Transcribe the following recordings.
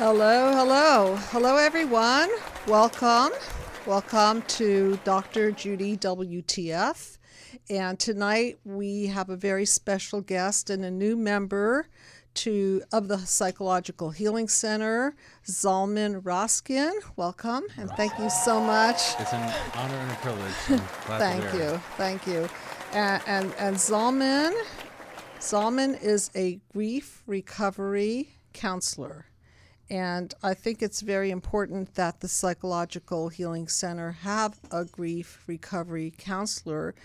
Hello, hello. Hello, everyone. Welcome. Welcome to Dr. Judy WTF. And tonight we have a very special guest and a new member of the Psychological Healing Center, Zalman Raksin. Welcome, and thank you so much. It's an honor and a privilege. I'm glad to be here. Thank you. And Zalman is a grief recovery counselor. And I think it's very important that the Psychological Healing Center have a grief recovery counselor,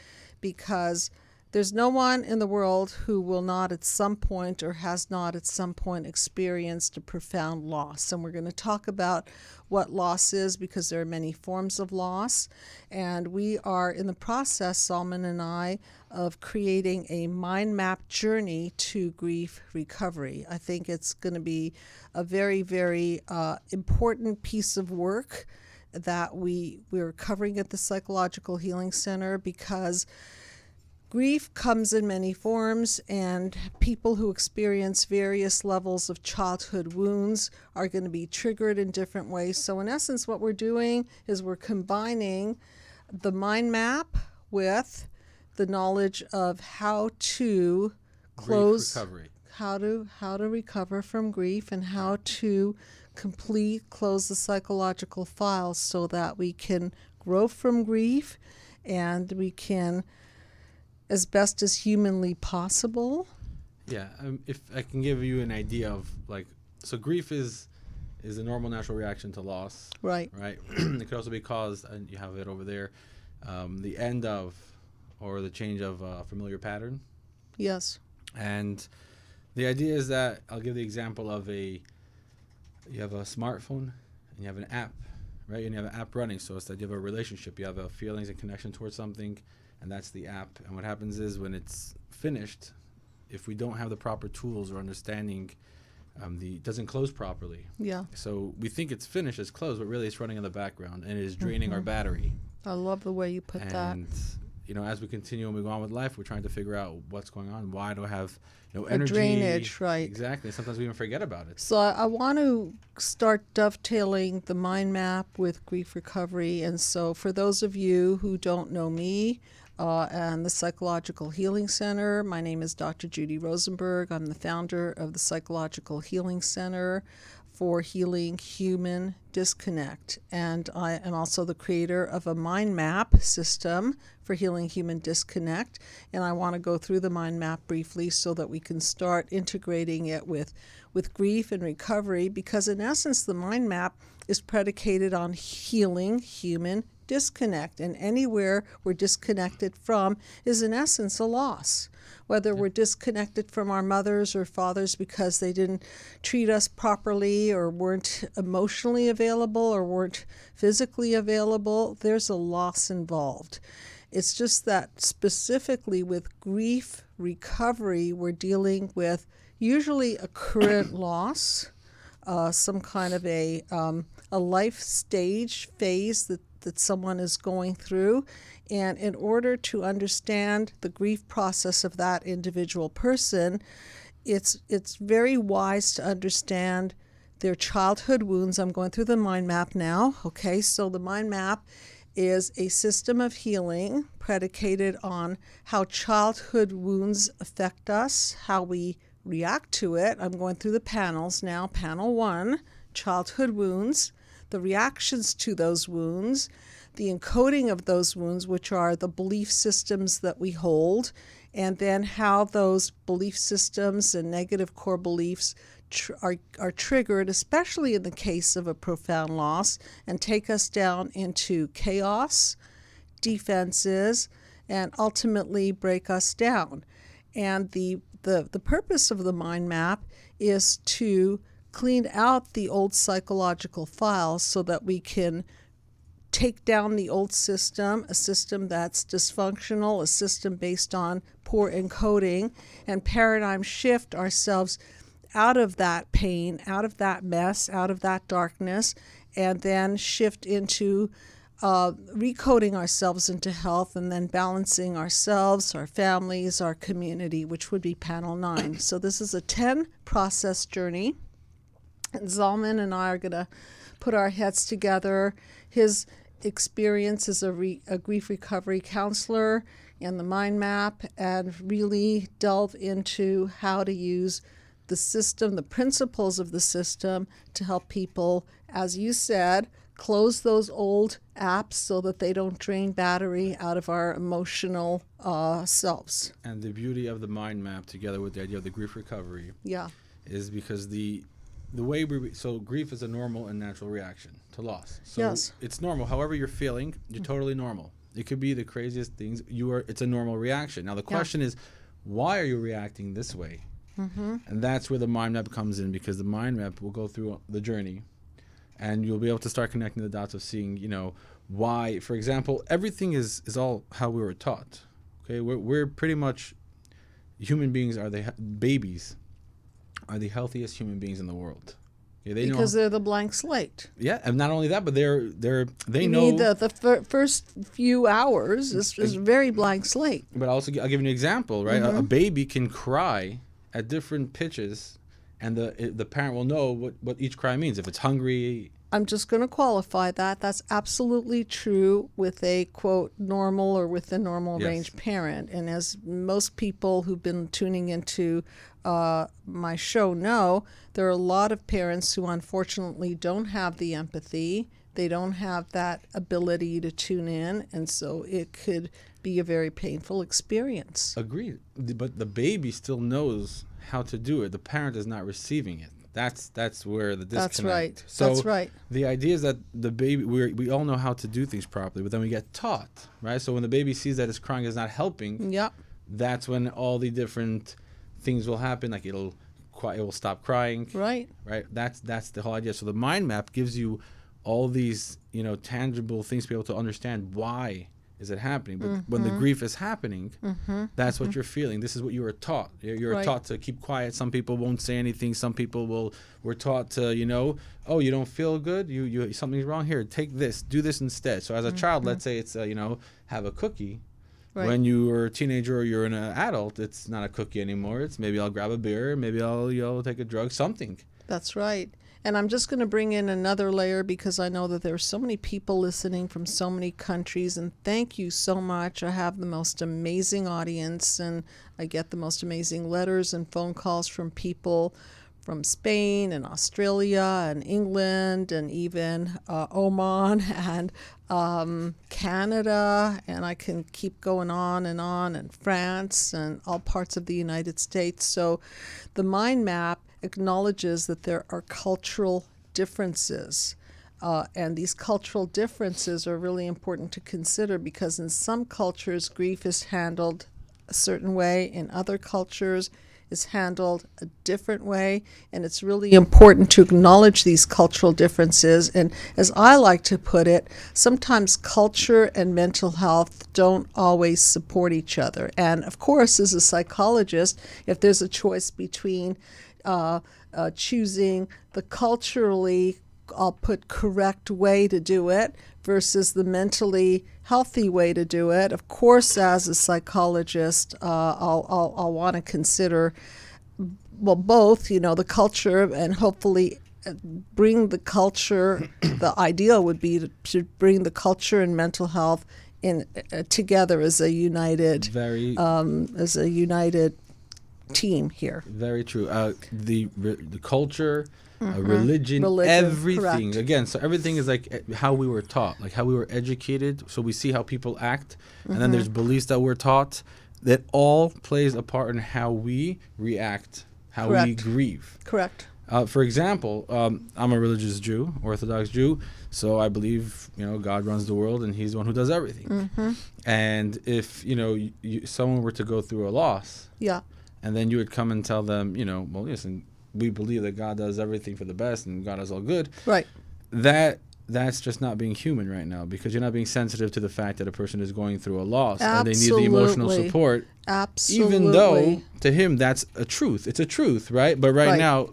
because there's no one in the world who will not at some point or has not at some point experienced a profound loss. And we're going to talk about what loss is, because there are many forms of loss. And we are in the process, Zalman and I, of creating a mind map journey to grief recovery. I think it's going to be a very, very important piece of work that we're covering at the Psychological Healing Center, because grief comes in many forms, and people who experience various levels of childhood wounds are going to be triggered in different ways. So in essence, what we're doing is we're combining the mind map with the knowledge of how to close, how to recover from grief, and how to close the psychological files so that we can grow from grief and we can, as best as humanly possible. Yeah, if I can give you an idea of so grief is a normal natural reaction to loss. Right. It could also be caused, and you have it over there, the end of or the change of a familiar pattern. Yes. And the idea is that, I'll give the example of you have a smartphone and you have an app, right? And you have an app running, so it's that you have a relationship, you have a feelings and connection towards something, and that's the app. And what happens is, when it's finished, if we don't have the proper tools or understanding, it doesn't close properly. Yeah. So we think it's finished, it's closed, but really it's running in the background and it is draining our battery. I love the way you put that. And as we continue and we go on with life, we're trying to figure out what's going on. Why do I have energy? A drainage, right. Exactly. Sometimes we even forget about it. So I want to start dovetailing the mind map with grief recovery. And so for those of you who don't know me, and the Psychological Healing Center, my name is Dr. Judy Rosenberg. I'm the founder of the Psychological Healing Center for Healing Human Disconnect. And I am also the creator of a mind map system for healing human disconnect. And I want to go through the mind map briefly so that we can start integrating it with grief and recovery, because in essence, the mind map is predicated on healing human disconnect, and anywhere we're disconnected from is in essence a loss. Whether we're disconnected from our mothers or fathers because they didn't treat us properly, or weren't emotionally available, or weren't physically available, there's a loss involved. It's just that specifically with grief recovery, we're dealing with usually a current loss, some kind of a life stage phase that someone is going through. And in order to understand the grief process of that individual person, it's very wise to understand their childhood wounds. I'm going through the mind map now. Okay, so the mind map is a system of healing predicated on how childhood wounds affect us, how we react to it. I'm going through the panels now. Panel 1, childhood wounds, the reactions to those wounds, the encoding of those wounds, which are the belief systems that we hold, and then how those belief systems and negative core beliefs are triggered, especially in the case of a profound loss, and take us down into chaos, defenses, and ultimately break us down. And the purpose of the mind map is to clean out the old psychological files so that we can take down the old system, a system that's dysfunctional, a system based on poor encoding, and paradigm shift ourselves out of that pain, out of that mess, out of that darkness, and then shift into recoding ourselves into health, and then balancing ourselves, our families, our community, which would be panel 9. So this is a 10 process journey. And Zalman and I are going to put our heads together. His experience as a grief recovery counselor and the mind map, and really delve into how to use the system, the principles of the system, to help people, as you said, close those old apps so that they don't drain battery out of our emotional selves. And the beauty of the mind map, together with the idea of the grief recovery, is because the way so grief is a normal and natural reaction to loss. So yes. It's normal. However you're feeling, you're totally normal. It could be the craziest things. It's a normal reaction. Now the question is, why are you reacting this way? Mm-hmm. And that's where the mind map comes in, because the mind map will go through the journey, and you'll be able to start connecting the dots of seeing, why. For example, everything is all how we were taught. Okay, we're pretty much human beings. Babies are the healthiest human beings in the world. Okay, because they're the blank slate. Yeah, and not only that, but they know. Need the first few hours is very blank slate. But also, I'll give you an example, right? Mm-hmm. A baby can cry at different pitches, and the parent will know what each cry means. If it's hungry. I'm just going to qualify that. That's absolutely true with a, quote, normal or within normal range parent. And as most people who've been tuning into my show know, there are a lot of parents who unfortunately don't have the empathy. They don't have that ability to tune in. And so it could be a very painful experience. Agreed. But the baby still knows how to do it. The parent is not receiving it. That's where the disconnect. That's right. So that's right. The idea is that the baby, we all know how to do things properly, but then we get taught, right? So when the baby sees that his crying is not helping, that's when all the different things will happen. Like it will stop crying. Right. Right. That's the whole idea. So the mind map gives you all these, tangible things to be able to understand why is it happening. But when the grief is happening, that's what you're feeling. This is what you were taught. You're taught to keep quiet. Some people won't say anything. Some people were taught to, oh, you don't feel good? You something's wrong here. Take this. Do this instead. So as a child, let's say it's, have a cookie. Right. When you were a teenager or you're an adult, it's not a cookie anymore. It's maybe I'll grab a beer. Maybe I'll take a drug, something. That's right. And I'm just going to bring in another layer, because I know that there are so many people listening from so many countries, and thank you so much. I have the most amazing audience, and I get the most amazing letters and phone calls from people from Spain and Australia and England and even Oman and Canada, and I can keep going on, and France and all parts of the United States. So the mind map acknowledges that there are cultural differences. And these cultural differences are really important to consider, because in some cultures, grief is handled a certain way. In other cultures, is handled a different way. And it's really important to acknowledge these cultural differences. And as I like to put it, sometimes culture and mental health don't always support each other. And of course, as a psychologist, if there's a choice between choosing the culturally, I'll put, correct way to do it versus the mentally healthy way to do it, of course, as a psychologist, I'll want to consider, well, both, the culture, and hopefully bring the culture. The ideal would be to bring the culture and mental health in together as a united, team here. Very true. The culture, religion, everything. Correct. Again, so everything is like how we were taught, like how we were educated. So we see how people act, and then there's beliefs that we're taught. That all plays a part in how we react, how we grieve. Correct. For example, I'm a religious Jew, Orthodox Jew, so I believe God runs the world and He's the one who does everything. And if someone were to go through a loss, and then you would come and tell them, well, listen, we believe that God does everything for the best and God is all good. Right. That's just not being human right now, because you're not being sensitive to the fact that a person is going through a loss. Absolutely. And they need the emotional support. Absolutely. Even though to him that's a truth. It's a truth, right? But right now,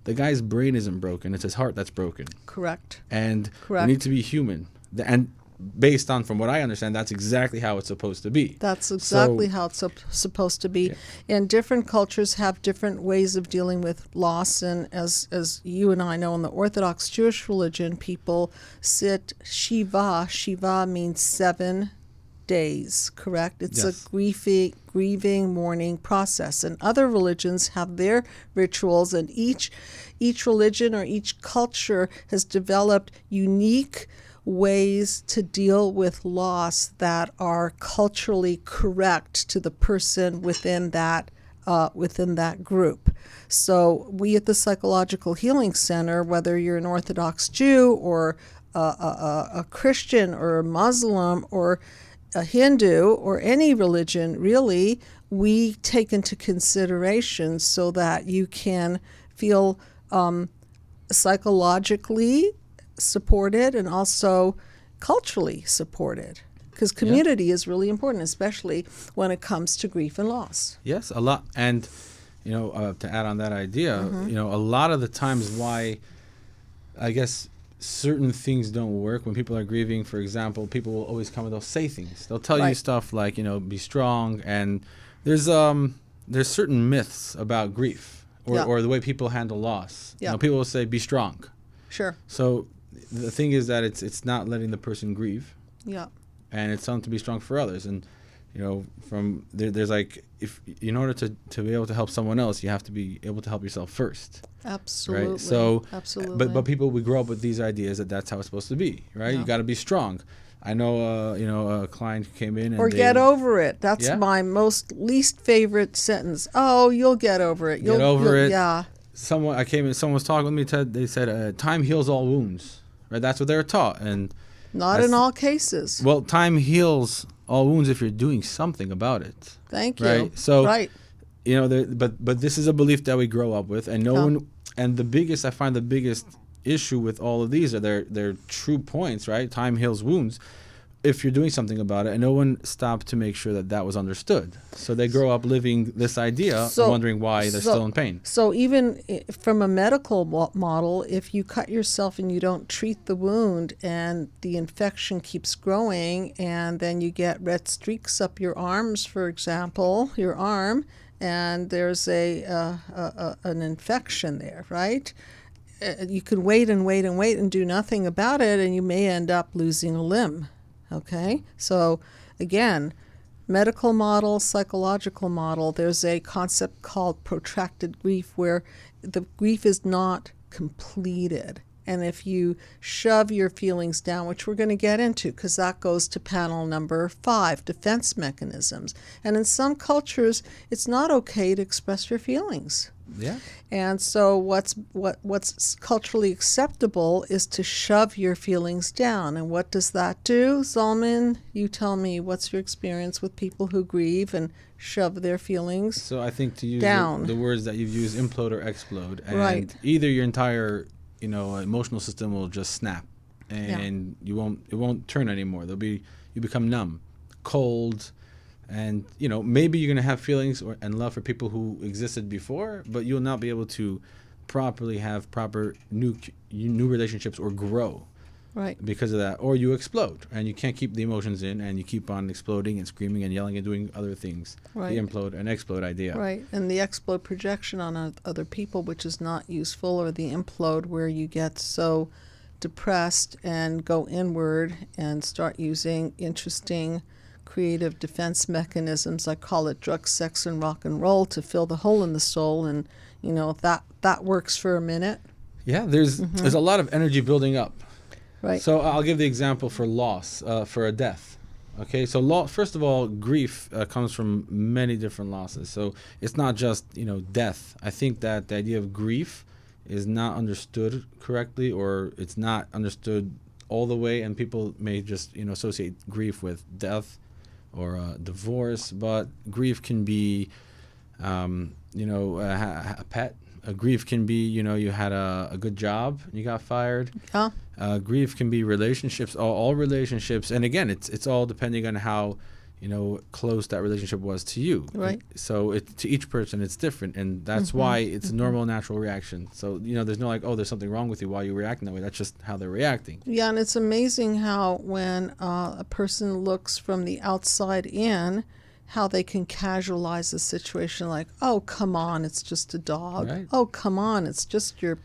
the guy's brain isn't broken. It's his heart that's broken. Correct. And we need to be human. And based on, from what I understand, that's exactly how it's supposed to be. That's exactly how it's supposed to be. Yeah. And different cultures have different ways of dealing with loss. And as you and I know, in the Orthodox Jewish religion, people sit Shiva. Shiva means 7 days, correct? It's Yes. a grieving mourning process. And other religions have their rituals, and each religion or each culture has developed unique ways to deal with loss that are culturally correct to the person within that group. So we at the Psychological Healing Center, whether you're an Orthodox Jew or a Christian or a Muslim or a Hindu or any religion, really, we take into consideration so that you can feel psychologically supported and also culturally supported, because community is really important, especially when it comes to grief and loss. Yes, a lot. And, to add on that idea, a lot of the times why, I guess, certain things don't work when people are grieving. For example, people will always come and they'll say things. They'll tell you stuff like, be strong. And there's certain myths about grief or the way people handle loss. People will say, be strong. Sure. So the thing is that it's not letting the person grieve. Yeah. And it's something to be strong for others. And, from there's like, if in order to be able to help someone else, you have to be able to help yourself first. Absolutely. Right? So, absolutely. but people, we grow up with these ideas that's how it's supposed to be, right? Yeah. You got to be strong. I know, a client came in and or get over it. That's my least favorite sentence. Oh, you'll get over it. Get over it. Yeah. Someone was talking with me. They said, time heals all wounds, right? That's what they were taught. And not in all cases. Well, time heals all wounds if you're doing something about it. Thank you. Right. So, right. But this is a belief that we grow up with, and no one. And I find the biggest issue with all of these are their true points, right? Time heals wounds if you're doing something about it, and no one stopped to make sure that was understood. So they grow up living this idea, wondering why they're still in pain. So even from a medical model, if you cut yourself and you don't treat the wound and the infection keeps growing, and then you get red streaks up your arms, for example, your arm, and there's an infection there, right? You could wait and do nothing about it, and you may end up losing a limb. Okay? So, again, medical model, psychological model, there's a concept called protracted grief where the grief is not completed. And if you shove your feelings down, which we're going to get into because that goes to panel number 5, defense mechanisms. And in some cultures, it's not okay to express your feelings. Yeah. And so what's culturally acceptable is to shove your feelings down. And what does that do? Zalman, you tell me, what's your experience with people who grieve and shove their feelings So I think to use down? The words that you've used, implode or explode. And Right. either your entire, emotional system will just snap and it won't turn anymore. You become numb, cold. And, maybe you're going to have feelings and love for people who existed before, but you'll not be able to properly have proper new relationships or grow. Right. Because of that. Or you explode and you can't keep the emotions in and you keep on exploding and screaming and yelling and doing other things. Right. The implode and explode idea. Right. And the explode projection on other people, which is not useful, or the implode where you get so depressed and go inward and start using interesting creative defense mechanisms. I call it drug, sex, and rock and roll to fill the hole in the soul, and that works for a minute. Yeah, there's a lot of energy building up. Right. So I'll give the example for loss, for a death. Okay, so first of all, grief comes from many different losses. So it's not just death. I think that the idea of grief is not understood correctly, or it's not understood all the way, and people may just associate grief with death or divorce, but grief can be, a pet. Grief can be, you had a good job and you got fired. Yeah. Grief can be relationships, all relationships, and again, it's all depending on how close that relationship was to you. Right. So to each person, it's different. And that's why it's a normal, natural reaction. So, there's no there's something wrong with you while you're reacting that way. That's just how they're reacting. Yeah, and it's amazing how when a person looks from the outside in, how they can casualize the situation like, oh, come on, it's just a dog. Right. Oh, come on, it's just your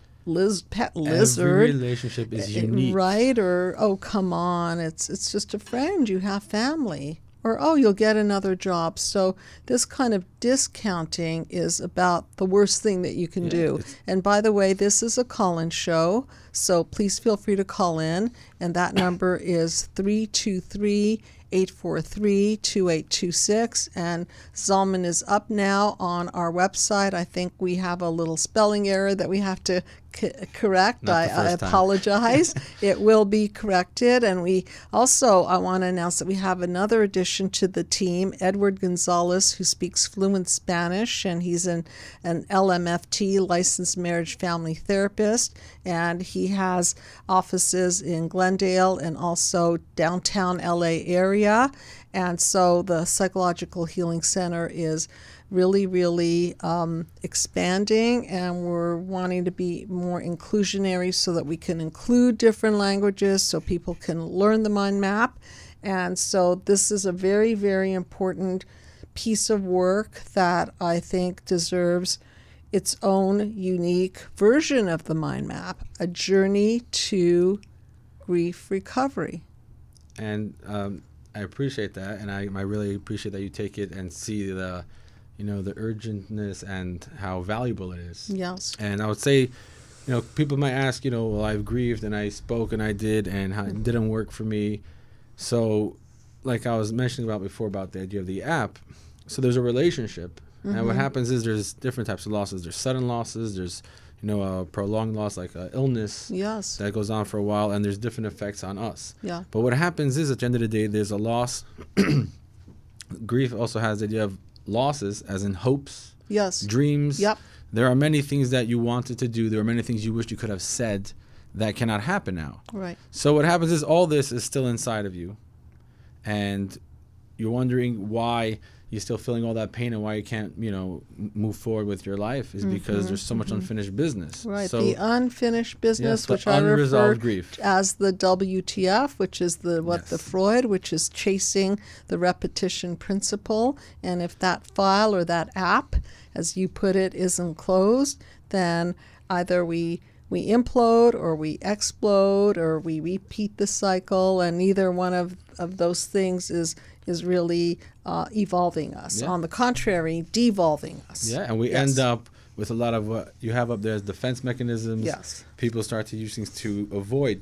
pet lizard. Every relationship is unique. Right? Or, oh, come on, it's just a friend, you have family. Or, oh, you'll get another job. So this kind of discounting is about the worst thing that you can do. And by the way, this is a call-in show, so please feel free to call in. And that number is 323-843-2826. And Zalman is up now on our website. I think we have a little spelling error that we have to correct. I apologize. It will be corrected. And I want to announce that we have another addition to the team, Edward Gonzalez, who speaks fluent Spanish, and he's an LMFT, licensed marriage family therapist, and he has offices in Glendale and also downtown LA area. And so the Psychological Healing Center is really expanding, and we're wanting to be more inclusionary so that we can include different languages so people can learn the mind map. And so this is a very, very important piece of work that I think deserves its own unique version of the mind map, a journey to grief recovery. And I appreciate that, and I really appreciate that you take it and see the urgentness and how valuable it is. Yes. And I would say, people might ask, well, I've grieved and I spoke and I did, and how it didn't work for me. So, like I was mentioning about before about the idea of the app, so there's a relationship, and what happens is there's different types of losses. There's sudden losses. There's a prolonged loss, like illness, yes, that goes on for a while, and there's different effects on us. Yeah. But what happens is, at the end of the day, there's a loss. Grief also has the idea of losses, as in hopes, yes, dreams. Yep. There are many things that you wanted to do. There are many things you wish you could have said that cannot happen now. Right. So what happens is all this is still inside of you, and you're wondering why you're still feeling all that pain and why you can't, move forward with your life is because there's so much unfinished business. Right. So, the unfinished business, the which I refer unresolved grief, as the WTF, which is the Freud, which is chasing the repetition principle. And if that file or that app, as you put it, isn't closed, then either we implode or we explode or we repeat the cycle, and neither one of those things is really evolving us. On the contrary, devolving us. Yeah, and we end up with a lot of what you have up there as defense mechanisms. Yes. People start to use things to avoid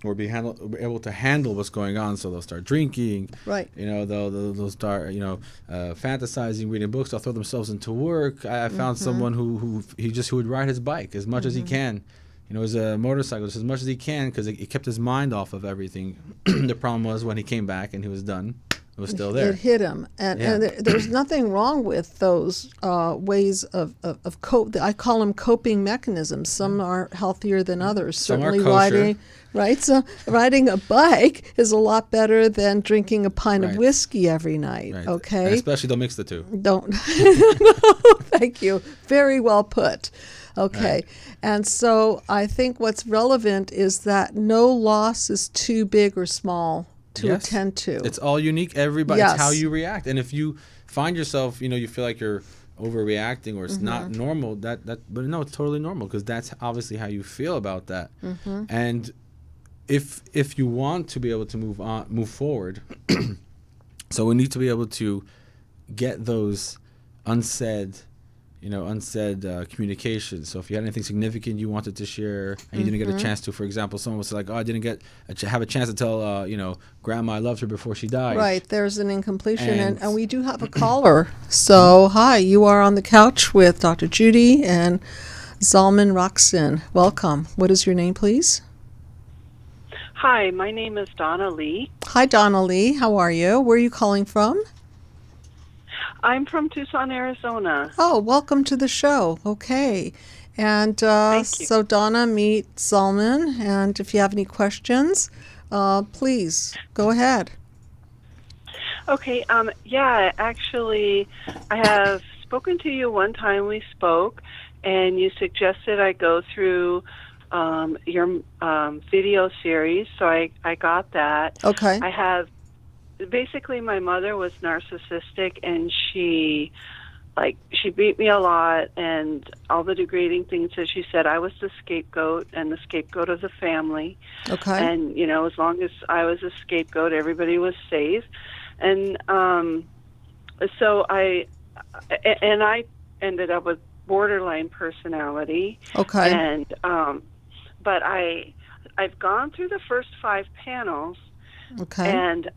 or be able to handle what's going on, so they'll start drinking. Right. They'll start fantasizing, reading books. They'll throw themselves into work. I found someone who would ride his bike as much as he can. As a motorcyclist, as much as he can, because it kept his mind off of everything. The problem was when he came back and he was done, it was still there. It hit him, and there's nothing wrong with those ways of cope. I call them coping mechanisms. Some are healthier than others. Some Certainly are kosher. So riding a bike is a lot better than drinking a pint of whiskey every night. Right. Okay, And especially don't mix the two. Don't. Thank you. Very well put. Okay. Right. And so I think what's relevant is that no loss is too big or small to attend to. It's all unique. Everybody, it's how you react. And if you find yourself, you feel like you're overreacting or it's not normal, but no, it's totally normal, because that's obviously how you feel about that. And if you want to be able to move forward, so we need to be able to get those unsaid communications. So if you had anything significant you wanted to share and you didn't get a chance to, for example, someone was like, oh, I didn't have a chance to tell, Grandma I loved her before she died. Right, there's an incompletion, and we do have a caller. So, hi, you are on the couch with Dr. Judy and Zalman Raksin. Welcome. What is your name, please? Hi, my name is Donna Lee. Hi, Donna Lee. How are you? Where are you calling from? I'm from Tucson, Arizona. Oh, welcome to the show. Okay. And Thank you. So Donna, meet Zalman. And if you have any questions, please go ahead. Okay. Yeah, actually, I have spoken to you one time. We spoke, and you suggested I go through your video series. So I got that. Okay. I have basically my mother was narcissistic, and she beat me a lot, and all the degrading things that she said. I was the scapegoat and the scapegoat of the family. Okay. And as long as I was a scapegoat, everybody was safe. And so I ended up with borderline personality. Okay. And but I've gone through the first 5 panels, Okay. and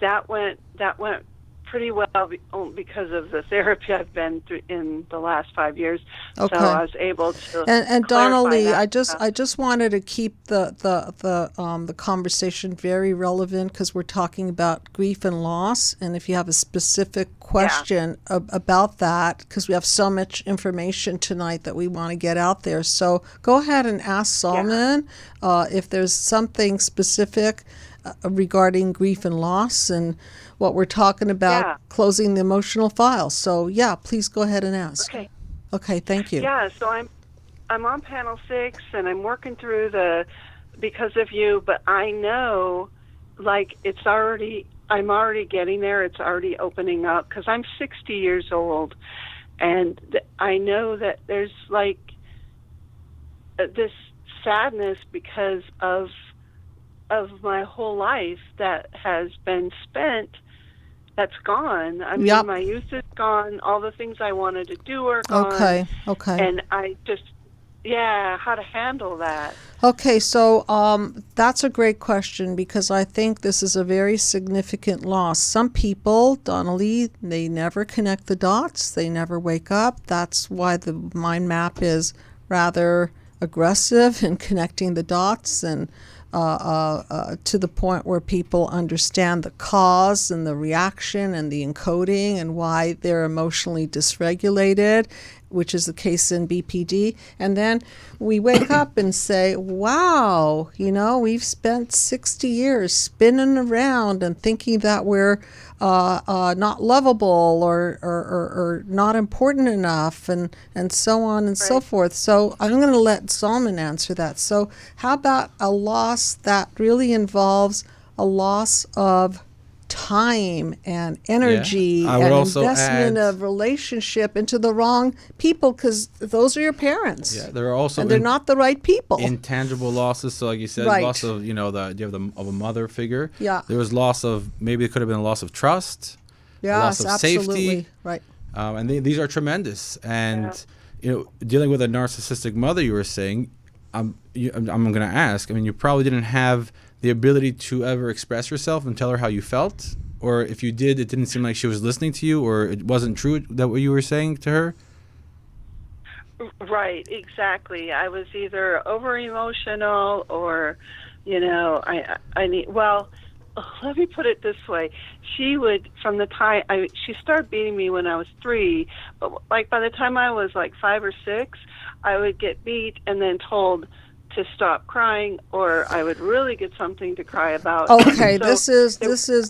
that went pretty well because of the therapy I've been through in the last 5 years. Okay. So I was able to And Donna clarify Lee, that I stuff. just wanted to keep the conversation very relevant because we're talking about grief and loss. And if you have a specific question about that, because we have so much information tonight that we want to get out there, so go ahead and ask Zalman if there's something specific regarding grief and loss and what we're talking about, Yeah. closing the emotional file. So yeah, please go ahead and ask. Okay. Okay, thank you. Yeah, so I'm on panel 6, and I'm working through the because of you, but I know, like, I'm already getting there. It's already opening up because I'm 60 years old, and I know that there's like this sadness because of my whole life that has been spent. That's gone. I mean, Yep. my youth is gone. All the things I wanted to do are gone. Okay, okay. And I just, how to handle that. Okay, so that's a great question because I think this is a very significant loss. Some people, Donnelly, they never connect the dots. They never wake up. That's why the mind map is rather aggressive in connecting the dots and to the point where people understand the cause and the reaction and the encoding and why they're emotionally dysregulated, which is the case in BPD. And then we wake up and say, wow, we've spent 60 years spinning around and thinking that we're not lovable or not important enough and so on and so forth. So I'm going to let Zalman answer that. So how about a loss that really involves a loss of time and energy I would and also investment add- of relationship into the wrong people because those are your parents. Yeah, there are also and they're not the right people. intangible losses. So, like you said, Right. loss of the idea of a mother figure. Yeah. There was loss of maybe it could have been a loss of trust, Yes, loss of absolutely. safety. Right. And these are tremendous. And dealing with a narcissistic mother, you were saying, I'm going to ask. I mean, you probably didn't have the ability to ever express yourself and tell her how you felt, or if you did, it didn't seem like she was listening to you, or it wasn't true that what you were saying to her. Right, exactly. I was either over emotional or, I need. Well, let me put it this way: she would, from the time she started beating me when I was 3, but like by the time I was like 5 or 6, I would get beat and then told to stop crying, or I would really get something to cry about. Okay, So this is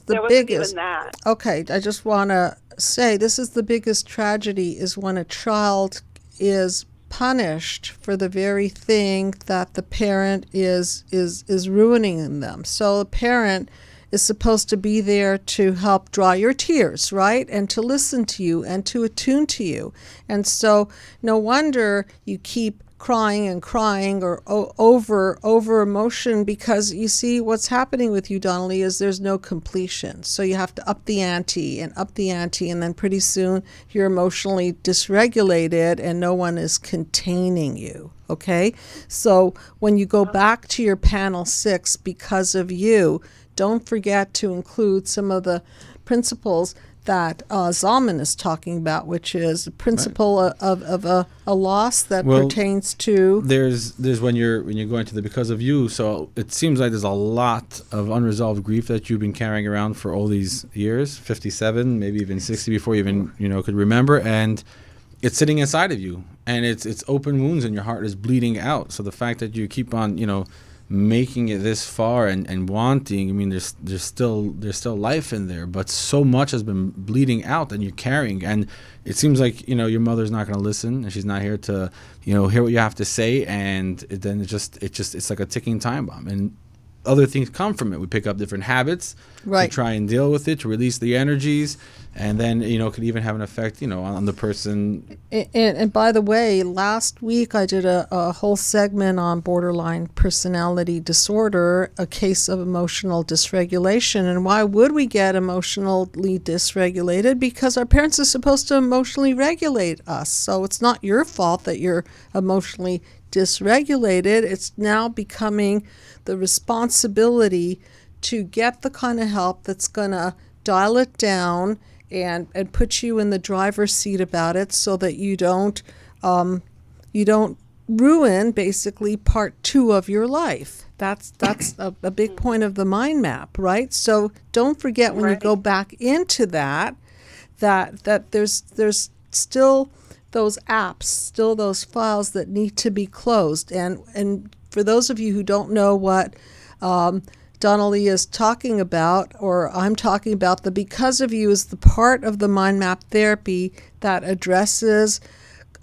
the there wasn't biggest. even that. Okay, I just want to say this is the biggest tragedy is when a child is punished for the very thing that the parent is ruining in them. So the parent is supposed to be there to help dry your tears, right? And to listen to you and to attune to you. And so no wonder you keep crying and crying or over emotion because you see what's happening with you, Donnelly, is there's no completion. So you have to up the ante and then pretty soon you're emotionally dysregulated and no one is containing you. Okay? So when you go back to your panel 6 because of you, don't forget to include some of the principles that Zalman is talking about, which is the principle of a loss that pertains to. There's when you're going to the because of you. So it seems like there's a lot of unresolved grief that you've been carrying around for all these years, 57, maybe even 60 before you even could remember, and it's sitting inside of you, and it's open wounds, and your heart is bleeding out. So the fact that you keep on making it this far and wanting. I mean, there's still life in there, but so much has been bleeding out and you're carrying. And it seems like, your mother's not going to listen, and she's not here to, hear what you have to say. And then it's like a ticking time bomb. And other things come from it. We pick up different habits to try and deal with it, to release the energies. And then, it could even have an effect, on the person. And by the way, last week I did a whole segment on borderline personality disorder, a case of emotional dysregulation. And why would we get emotionally dysregulated? Because our parents are supposed to emotionally regulate us. So it's not your fault that you're emotionally dysregulated. It's now becoming the responsibility to get the kind of help that's going to dial it down and put you in the driver's seat about it, so that you don't ruin basically part 2 of your life. That's a big point of the mind map, right? So don't forget when you go back into that there's still those apps, still those files that need to be closed. And for those of you who don't know what Donnelly is talking about, or I'm talking about, the Because of You is the part of the mind map therapy that addresses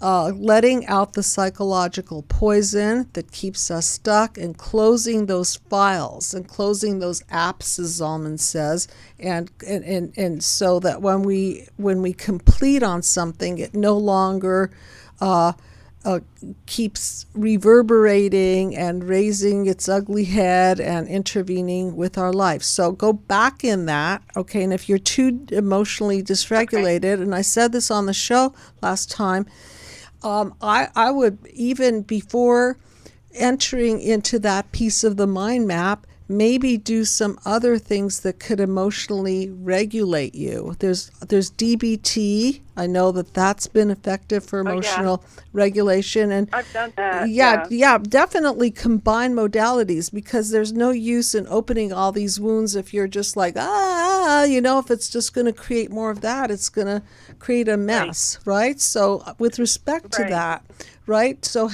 letting out the psychological poison that keeps us stuck, and closing those files and closing those apps, as Zalman says, and so that when we complete on something, it no longer keeps reverberating and raising its ugly head and intervening with our life. So go back in that, okay? And if you're too emotionally dysregulated, and I said this on the show last time, I would, even before entering into that piece of the mind map, maybe do some other things that could emotionally regulate you. There's DBT. I know that's been effective for emotional regulation. And I've done that. Yeah, definitely combine modalities, because there's no use in opening all these wounds if you're just like, if it's just going to create more of that, it's going to create a mess, right? So with respect to that, right? So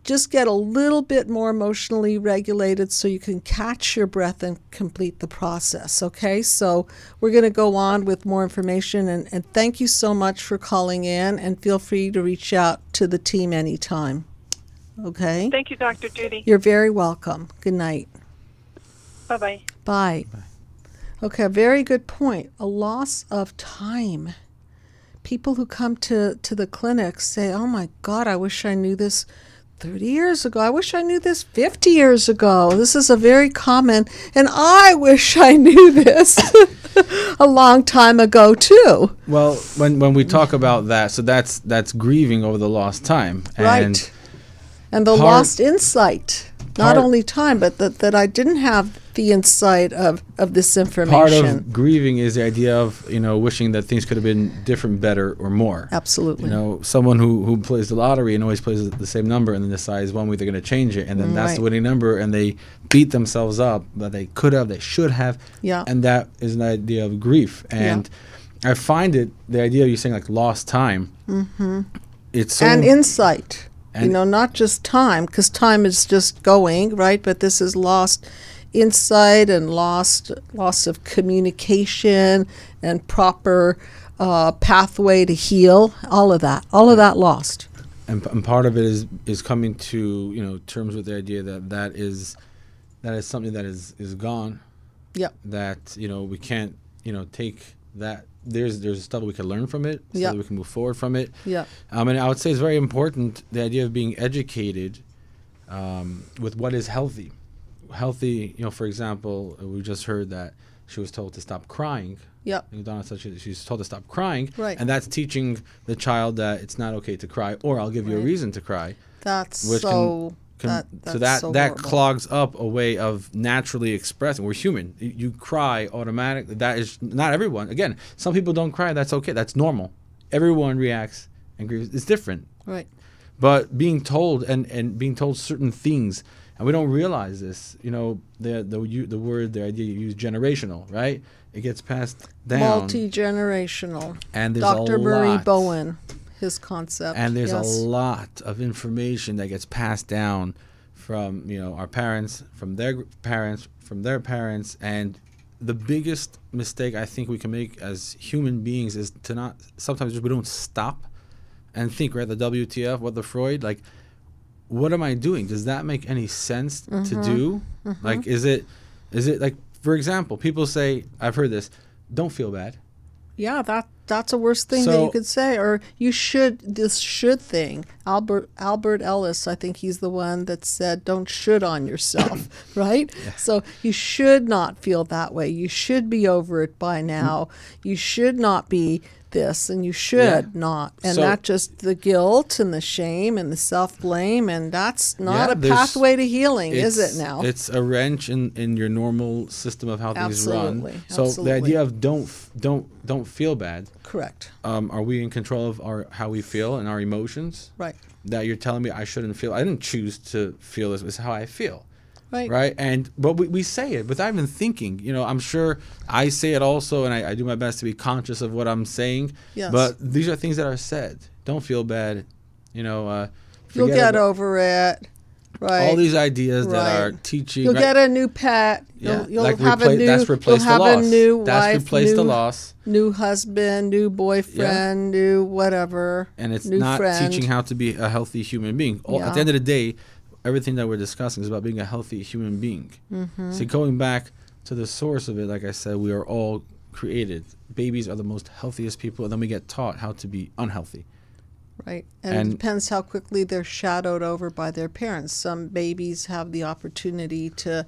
just get a little bit more emotionally regulated so you can catch your breath and complete the process, okay? So we're going to go on with more information, and thank you so much for calling in, and feel free to reach out to the team anytime, okay? Thank you, Dr. Judy. You're very welcome. Good night. Bye-bye. Bye. Okay, a very good point. A loss of time. People who come to the clinic say, oh my God, I wish I knew this 30 years ago. I wish I knew this 50 years ago. This is a very common, and I wish I knew this a long time ago too. Well, when we talk about that, so that's grieving over the lost time. Right. And the lost insight. Not only time, but that I didn't have the insight of this information. Part of grieving is the idea of, wishing that things could have been different, better, or more. Absolutely. Someone who plays the lottery and always plays the same number, and then decides one week they're going to change it, and then that's the winning number, and they beat themselves up that they could have, they should have. Yeah. And that is an idea of grief. And I find the idea of you saying like lost time, it's so... And insight. Not just time, because time is just going, right? But this is lost insight and loss of communication and proper pathway to heal. All of that lost. And part of it is coming to terms with the idea that is something that is gone. Yep. That we can't take that. There's stuff we can learn from it, so that we can move forward from it. Yeah. And I would say it's very important, the idea of being educated with what is healthy. Healthy, for example, we just heard that she was told to stop crying. Yep. Donna said she's told to stop crying. Right. And that's teaching the child that it's not okay to cry, or I'll give you a reason to cry. That's so that clogs up a way of naturally expressing. We're human. You cry automatically. That is not everyone. Again, some people don't cry. That's okay. That's normal. Everyone reacts and grieves. It's different. Right. But being told and being told certain things, and we don't realize this. The word, the idea you use, generational, right? It gets passed down. Multi-generational. And there's Dr. Murray Bowen. His concept. And there's a lot of information that gets passed down from our parents, from their parents, from their parents, and the biggest mistake I think we can make as human beings is to not. Sometimes we don't stop and think. Right, the WTF, what the Freud, like, what am I doing? Does that make any sense to do? Like, is it like, for example, people say, I've heard this, don't feel bad. Yeah, that's a worse thing that you could say. Or you should, this should thing. Albert Ellis, I think he's the one that said, don't should on yourself, right? Yeah. So you should not feel that way. You should be over it by now. You should not be this, and you should not. And so, that just the guilt and the shame and the self-blame, and that's not a pathway to healing, is it now? It's a wrench in your normal system of how things run. So Absolutely. the idea of don't feel bad. Correct. Are we in control of how we feel and our emotions? Right. That you're telling me I shouldn't feel. I didn't choose to feel this. It's how I feel. Right. Right. But we say it without even thinking. I'm sure I say it also, and I do my best to be conscious of what I'm saying. Yes. But these are things that are said. Don't feel bad. You'll get over it. Right. All these ideas that are teaching. You'll get a new pet. You'll like have a new. That's replaced you'll have the loss. a new That's wife. replaced the loss. New husband, new boyfriend, new whatever. And it's new not friend. teaching how to be a healthy human being. At the end of the day, everything that we're discussing is about being a healthy human being. See, going back to the source of it, like I said, we are all created. Babies are the most healthiest people, and then we get taught how to be unhealthy. Right. And it depends how quickly they're shadowed over by their parents. Some babies have the opportunity to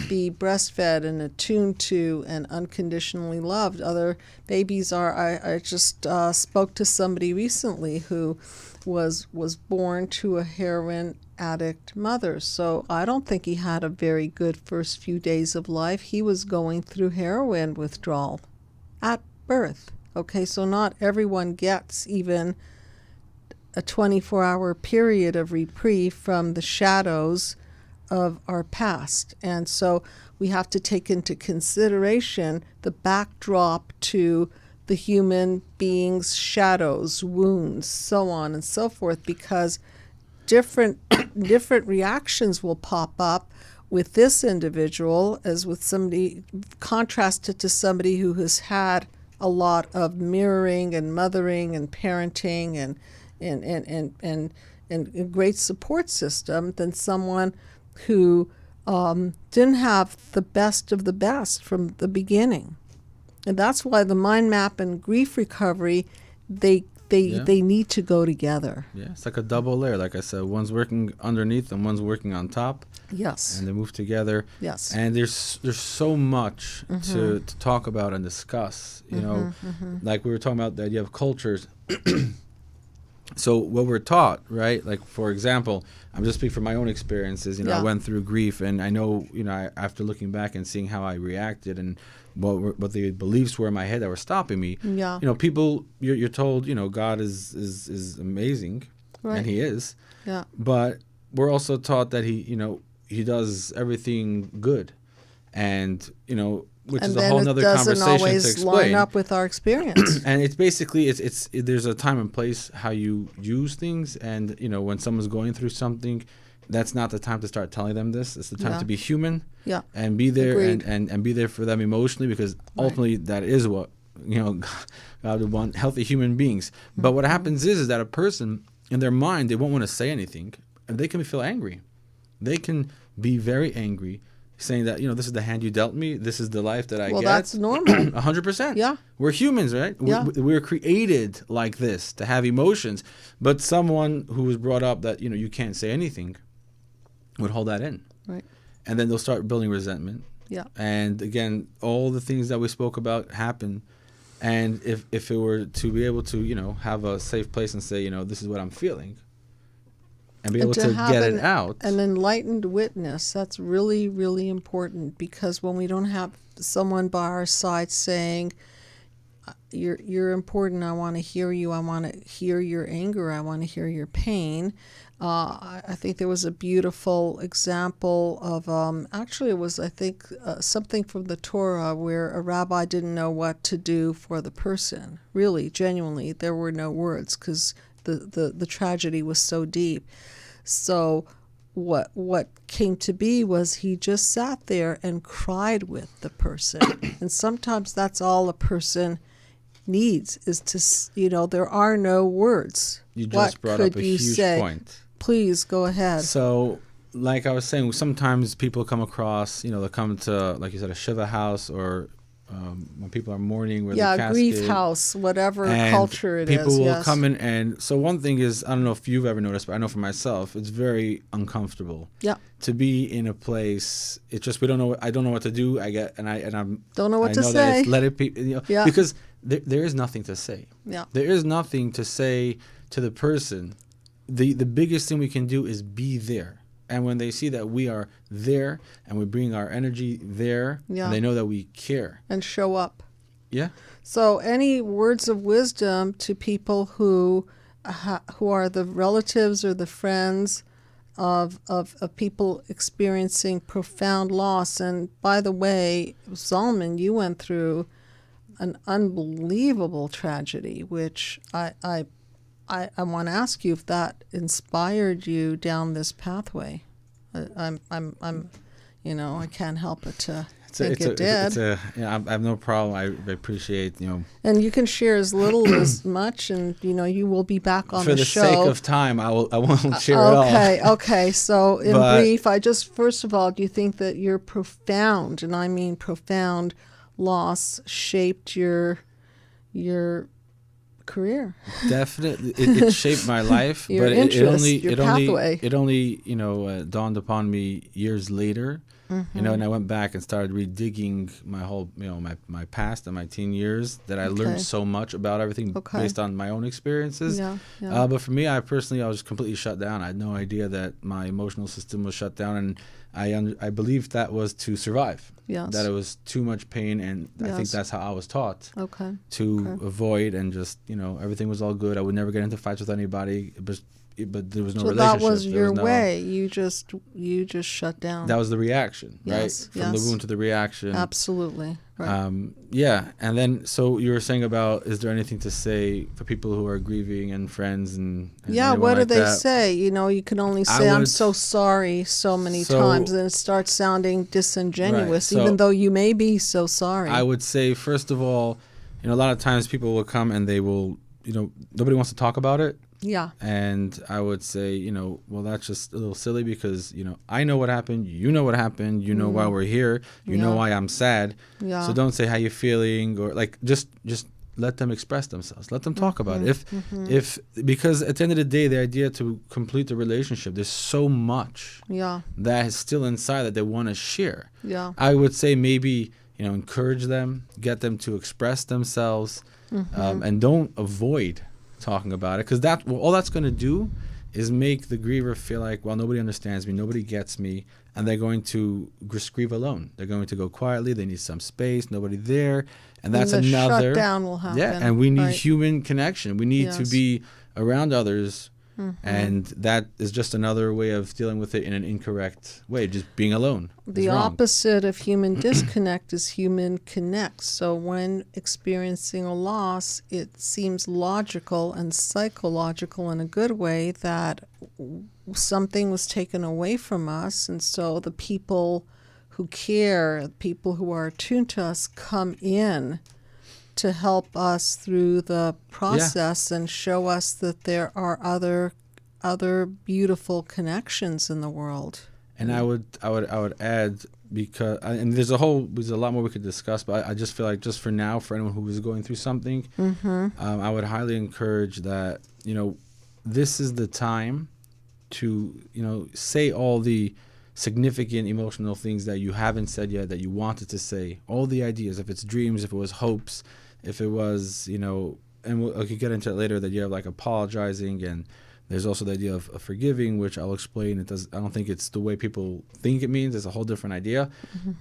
be breastfed and attuned to and unconditionally loved. Other babies are, I just spoke to somebody recently who was born to a heroin addict mother. So I don't think he had a very good first few days of life. He was going through heroin withdrawal at birth. Okay, so not everyone gets even a 24-hour period of reprieve from the shadows of our past. And so we have to take into consideration the backdrop to the human being's shadows, wounds, so on and so forth, because different reactions will pop up with this individual as with somebody, contrasted to somebody who has had a lot of mirroring and mothering and parenting and a great support system than someone who didn't have the best of the best from the beginning. And that's why the mind map and grief recovery, they need to go together. Yeah, it's like a double layer. Like I said, one's working underneath and one's working on top. Yes. And they move together. Yes. And there's so much to talk about and discuss. Like we were talking about the idea of cultures. So what we're taught, right? Like, for example, I'm just speaking from my own experiences. I went through grief, and I know, after looking back and seeing how I reacted and what the beliefs were in my head that were stopping me. Yeah. People, you're told, God is amazing, right. And He is. Yeah. But we're also taught that He does everything good, and which is a whole nother conversation to explain. And then it doesn't always line up with our experience. And it's basically there's a time and place how you use things, and when someone's going through something, that's not the time to start telling them this. It's the time to be human, and be there and be there for them emotionally, because ultimately that is what God would want, healthy human beings. But what happens is that a person in their mind, they won't want to say anything, and they can feel angry. They can be very angry, saying that, this is the hand you dealt me. This is the life that I get. Well, that's normal. 100%. Yeah. We're humans, right? Yeah. We're created like this, to have emotions. But someone who was brought up that, you can't say anything would hold that in. Right. And then they'll start building resentment. Yeah. And again, all the things that we spoke about happen. And if it were to be able to, have a safe place and say, this is what I'm feeling, and be able to get it out. An enlightened witness, that's really, really important, because when we don't have someone by our side saying, you're important, I want to hear you, I want to hear your anger, I want to hear your pain. I think there was a beautiful example of, actually it was, I think, something from the Torah where a rabbi didn't know what to do for the person. Really, genuinely, there were no words, because the tragedy was so deep. So what came to be was he just sat there and cried with the person. And sometimes that's all a person needs, is to, there are no words. You just brought up a huge point. Please go ahead. So, like I was saying, sometimes people come across, they'll come to, like you said, a Shiva house, or when people are mourning, where yeah, the casket, grief house, whatever culture it is. People will come in, and so one thing is, I don't know if you've ever noticed, but I know for myself, it's very uncomfortable. Yeah. To be in a place, it's just, we don't know. I don't know what to do. I don't know what to say. That it's let it be, Yeah. Because there is nothing to say. Yeah. There is nothing to say to the person. The biggest thing we can do is be there. And when they see that we are there and we bring our energy there, yeah. and they know that we care. And show up. Yeah. So any words of wisdom to people who are the relatives or the friends of people experiencing profound loss? And by the way, Zalman, you went through an unbelievable tragedy, which I want to ask you if that inspired you down this pathway. I can't help but to think it did. I have no problem. I appreciate, And you can share as little as much, and you will be back on the show. For the sake of time, I won't share it all. Okay. So in brief, first of all, do you think that your profound, and I mean profound, loss shaped your career? Definitely, it shaped my life. Your but interest, it pathway. only dawned upon me years later. Mm-hmm. And I went back and started redigging my whole, my past and my teen years, that I learned so much about everything based on my own experiences. Yeah. But for me, I was completely shut down. I had no idea that my emotional system was shut down, and I believed that was to survive. Yes. That it was too much pain, and I think that's how I was taught. To avoid, and just, everything was all good. I would never get into fights with anybody, but there was no relationship. So that was your way. You just shut down. That was the reaction, right? From the wound to the reaction. Absolutely. Right. Yeah. And then, so you were saying about, is there anything to say for people who are grieving and friends and what do they that? say? You can only say, I'm so sorry so many times, and it starts sounding disingenuous, even though you may be so sorry. I would say, first of all, a lot of times people will come and they will, nobody wants to talk about it. Yeah. And I would say, well, that's just a little silly, because, I know what happened. You know what happened. You know why we're here. You know why I'm sad. Yeah. So don't say how you're feeling, or just let them express themselves. Let them talk about it. Because at the end of the day, the idea to complete the relationship, there's so much that is still inside that they want to share. Yeah. I would say maybe, encourage them, get them to express themselves, and don't avoid talking about it, because all that's going to do is make the griever feel like, well, nobody understands me, nobody gets me, and they're going to just grieve alone. They're going to go quietly. They need some space, nobody there, and that's another shutdown will happen. Yeah, and we need human connection. We need to be around others, and that is just another way of dealing with it in an incorrect way, just being alone. The opposite of human disconnect is human connect. So when experiencing a loss, it seems logical and psychological in a good way that something was taken away from us, and so the people who care, people who are attuned to us, come in to help us through the process and show us that there are other beautiful connections in the world. And I would add, because and there's a lot more we could discuss, but I just feel like, just for now, for anyone who is going through something, I would highly encourage that this is the time to say all the significant emotional things that you haven't said yet, that you wanted to say, all the ideas, if it's dreams, if it was hopes, if it was and I could get into it later, that you have like apologizing, and there's also the idea of forgiving, which I'll explain. I don't think it's the way people think it means. It's a whole different idea.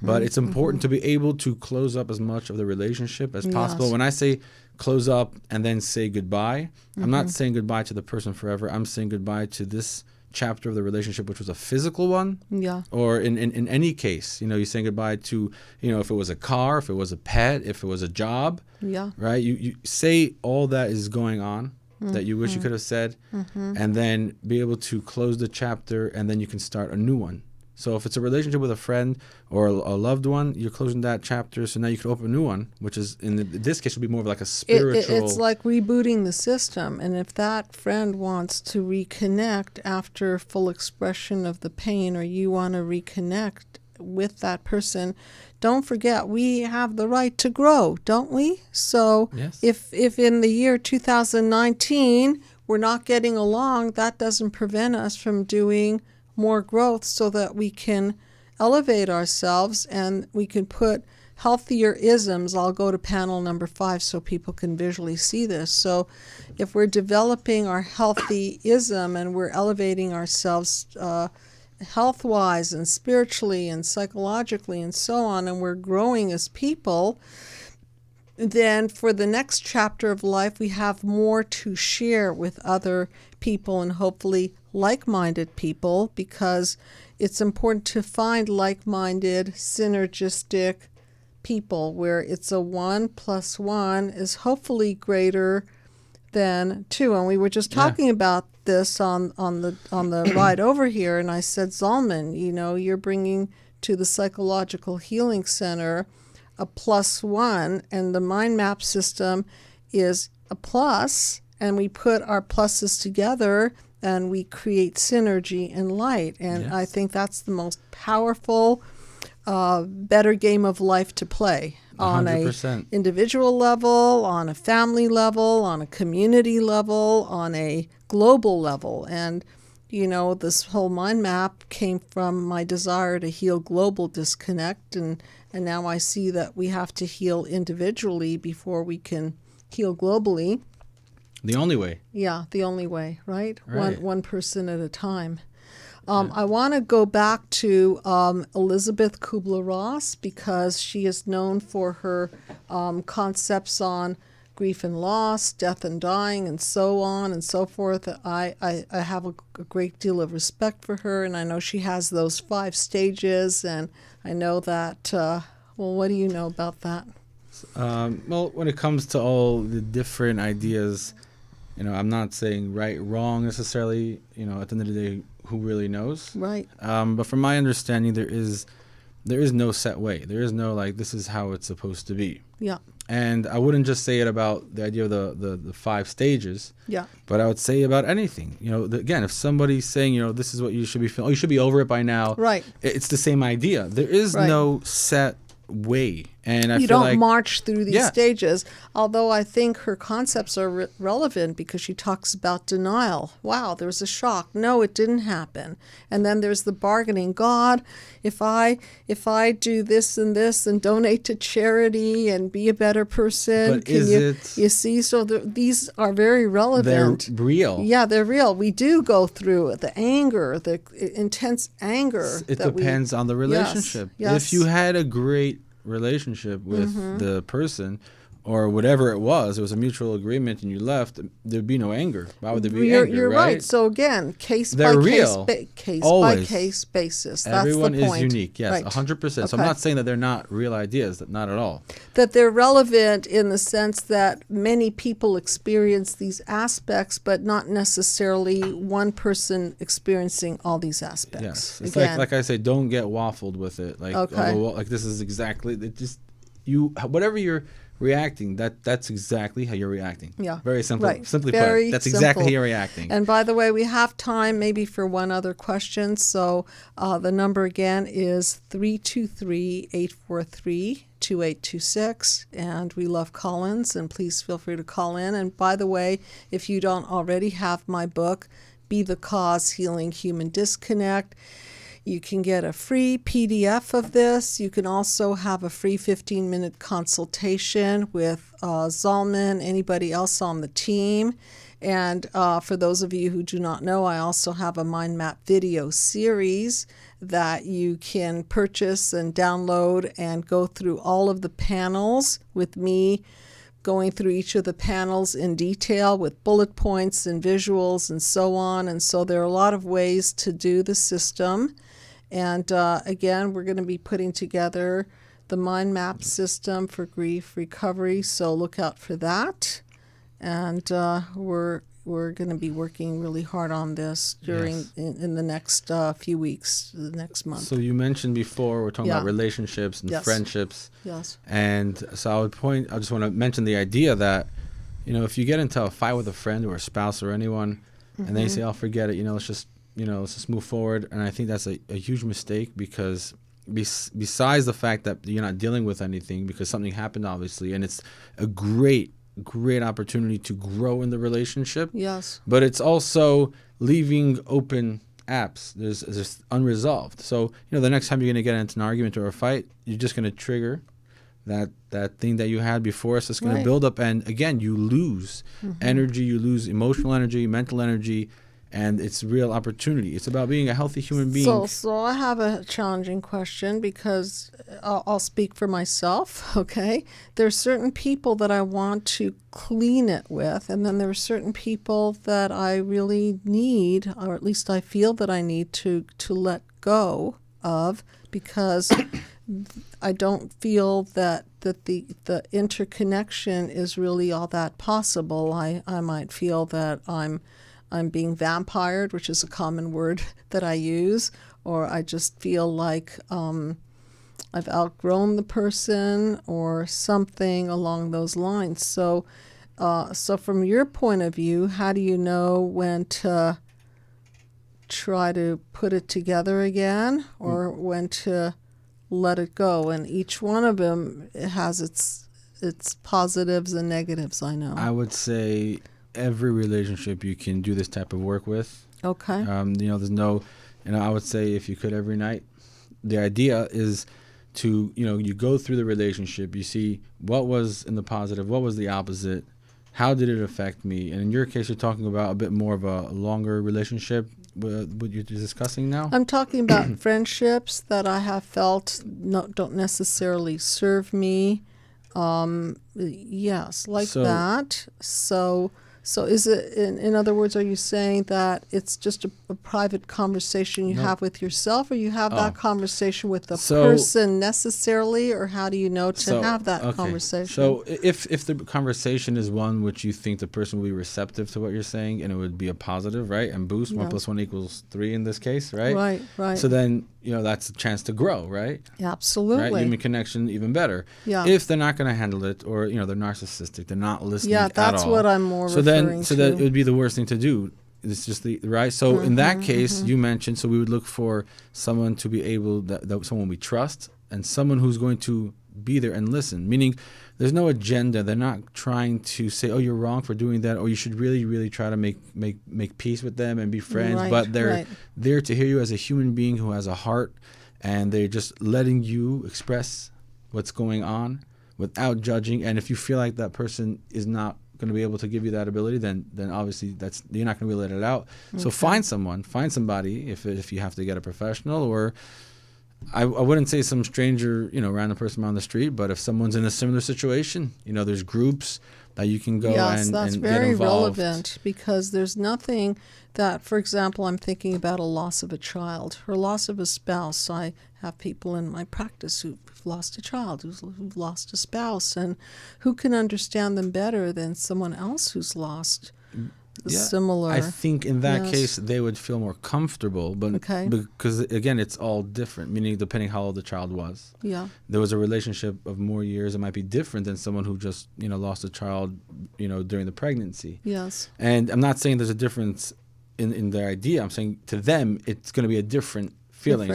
But it's important to be able to close up as much of the relationship as possible. When I say close up and then say goodbye, I'm not saying goodbye to the person forever. I'm saying goodbye to this chapter of the relationship, which was a physical one. Yeah. Or in any case, you're saying goodbye to, if it was a car, if it was a pet, if it was a job. Yeah. Right? You say all that is going on. that you wish you could have said, and then be able to close the chapter, and then you can start a new one. So if it's a relationship with a friend or a loved one, you're closing that chapter, so now you can open a new one, which is, this case, would be more of like a spiritual... It's like rebooting the system, and if that friend wants to reconnect after full expression of the pain, or you want to reconnect with that person, don't forget we have the right to grow, don't we? So Yes. if in the year 2019 we're not getting along, that doesn't prevent us from doing more growth so that we can elevate ourselves and we can put healthier isms. I'll go to panel number 5 so people can visually see this. So if we're developing our healthy ism and we're elevating ourselves health-wise and spiritually and psychologically and so on, and we're growing as people, then for the next chapter of life, we have more to share with other people, and hopefully like-minded people, because it's important to find like-minded, synergistic people where it's a 1 + 1 is hopefully greater than 2. And we were just talking about this on the ride over here, and I said, Zalman, you're bringing to the Psychological Healing Center a +1, and the mind map system is a plus, and we put our pluses together and we create synergy and light. And Yes. I think that's the most powerful, better game of life to play on 100%. a individual level, on a family level, on a community level, on a global level. And this whole mind map came from my desire to heal global disconnect, and now I see that we have to heal individually before we can heal globally. The only way. Yeah, the only way, right? Right. One person at a time. I want to go back to Elizabeth Kubler-Ross, because she is known for her concepts on grief and loss, death and dying, and so on and so forth. I have a great deal of respect for her, and I know she has those 5 stages, and I know that, well, what do you know about that? Well, when it comes to all the different ideas, I'm not saying right, wrong necessarily. At the end of the day, who really knows? Right. But from my understanding, there is no set way. There is no this is how it's supposed to be. Yeah. And I wouldn't just say it about the idea of the 5 stages. Yeah. But I would say about anything. Again, if somebody's saying, this is what you should be feeling, you should be over it by now. Right. It's the same idea. There is no set way. And I you feel don't like march through these stages, although I think her concepts are relevant, because she talks about denial. Wow, there was a shock. No, it didn't happen. And then there's the bargaining. God, if I do this and donate to charity and be a better person, But you see? So these are very relevant. They're real. Yeah, they're real. We do go through the anger, the intense anger. It depends on the relationship. Yes. If you had a great relationship with the person, or whatever it was a mutual agreement, and you left, there'd be no anger. Why would there be anger? You're right. So again, case They're by real. case Always. by case basis. Everyone That's the point. is unique. Yes, Right. 100%. So Okay. I'm not saying that they're not real ideas. Not at all. That they're relevant in the sense that many people experience these aspects, but not necessarily one person experiencing all these aspects. Yes, it's Again, like I say, don't get waffled with it. Like this is exactly it. Just whatever you're reacting, that's exactly how you're reacting. Yeah. Very simple. Right. Simply Very put, that's exactly simple. how you're reacting. And by the way, we have time maybe for one other question. So the number again is 323-843-2826. And we love call-ins, and please feel free to call in. And by the way, if you don't already have my book, Be the Cause, Healing Human Disconnect, you can get a free PDF of this. You can also have a free 15-minute consultation with Zalman, anybody else on the team. And for those of you who do not know, I also have a mind map video series that you can purchase and download and go through all of the panels with me, going through each of the panels in detail with bullet points and visuals and so on. And so there are a lot of ways to do the system. And again, we're going to be putting together the mind map system for grief recovery, so look out for that. And we're we're going to be working really hard on this during Yes. in the next few weeks, the next month. So you mentioned before we're talking Yeah. about relationships and Yes. friendships. Yes. And so I just want to mention the idea that, if you get into a fight with a friend or a spouse or anyone, and they say, "I'll forget it," let's just move forward. And I think that's a huge mistake, because besides the fact that you're not dealing with anything because something happened, obviously, and it's a great opportunity to grow in the relationship. Yes. But it's also leaving open apps. There's unresolved. So, the next time you're going to get into an argument or a fight, you're just going to trigger that thing that you had before. So it's going to build up. And again, you lose energy, you lose emotional energy, mental energy, and it's real opportunity. It's about being a healthy human being. So I have a challenging question, because I'll speak for myself, okay? There's certain people that I want to clean it with, and then there are certain people that I really need, or at least I feel that I need to let go of, because I don't feel that the interconnection is really all that possible. I might feel that I'm being vampired, which is a common word that I use, or I just feel like I've outgrown the person or something along those lines. So from your point of view, how do you know when to try to put it together again, or when to let it go? And each one of them has its positives and negatives, I know. I would say every relationship you can do this type of work with. Okay. There's no, I would say if you could every night. The idea is to, you go through the relationship, you see what was in the positive, what was the opposite, how did it affect me? And in your case, you're talking about a bit more of a longer relationship, what you're discussing now? I'm talking about friendships that I have felt don't necessarily serve me. Yes, like that. So is it, in other words, are you saying that it's just a private conversation you have with yourself, or you have that conversation with the person necessarily, or how do you know to have that conversation? So if the conversation is one which you think the person will be receptive to what you're saying, and it would be a positive, right, and boost, 1 + 1 = 3 in this case, right? Right. So then, that's a chance to grow, right? Absolutely. Right? Human connection, even better. Yeah. If they're not going to handle it, or, they're narcissistic, they're not listening at all. Yeah, that's what I'm more referring to. So that it would be the worst thing to do. It's just right. So in that case, you mentioned, so we would look for someone to be able, that someone we trust, and someone who's going to be there and listen. Meaning, there's no agenda. They're not trying to say, "Oh, you're wrong for doing that," or "You should really, really try to make peace with them and be friends." Right, but they're there to hear you as a human being who has a heart, and they're just letting you express what's going on without judging. And if you feel like that person is not going to be able to give you that ability, then obviously you're not going to be able to let it out. So find somebody, if you have to get a professional, or I wouldn't say some stranger, random person on the street, but if someone's in a similar situation, there's groups that you can go and get involved. Yes, that's very relevant, because there's nothing that, for example, I'm thinking about a loss of a child or loss of a spouse. I have people in my practice who've lost a child, who've lost a spouse, and who can understand them better than someone else who's lost similar. I think in that case they would feel more comfortable, but because again, it's all different. Meaning, depending how old the child was. Yeah. There was a relationship of more years. It might be different than someone who just lost a child during the pregnancy. Yes. And I'm not saying there's a difference in their idea. I'm saying to them it's going to be a different feeling.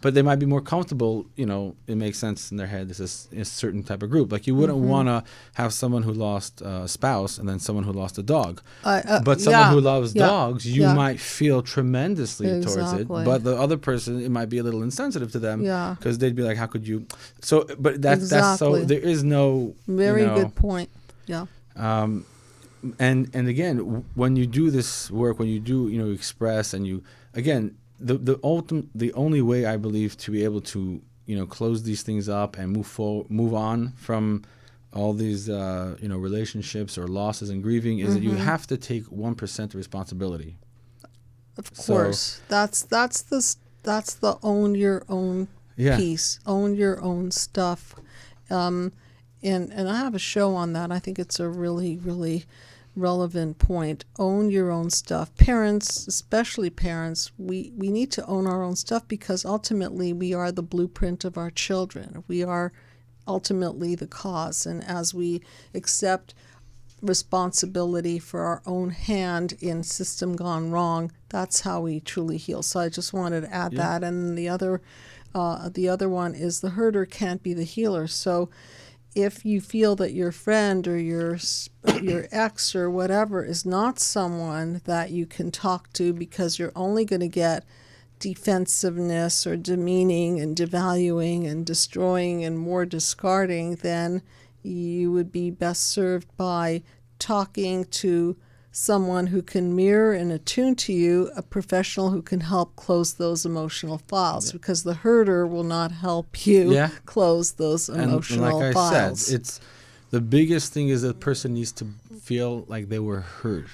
But they might be more comfortable, it makes sense in their head. This is a certain type of group. Like, you wouldn't want to have someone who lost a spouse and then someone who lost a dog. But someone who loves dogs, you might feel tremendously towards it. But the other person, it might be a little insensitive to them. Yeah. Because they'd be like, how could you? So, but that's so, there is no. Very good point. Yeah. And again, when you do this work, when you do, express, and you, again, the only way I believe to be able to close these things up and move on from all these relationships or losses and grieving is that you have to take 1% responsibility. Of course, that's the own your own piece, own your own stuff, and I have a show on that. I think it's a really, really relevant point. Own your own stuff. Parents, especially parents, we need to own our own stuff because ultimately we are the blueprint of our children. We are ultimately the cause. And as we accept responsibility for our own hand in system gone wrong, that's how we truly heal. So I just wanted to add that. And the other one is the herder can't be the healer. So if you feel that your friend or your ex or whatever is not someone that you can talk to because you're only going to get defensiveness or demeaning and devaluing and destroying and more discarding, then you would be best served by talking to someone who can mirror and attune to you, a professional who can help close those emotional files, because the herder will not help you close those emotional and like files. I said, it's the biggest thing is that the person needs to feel like they were heard.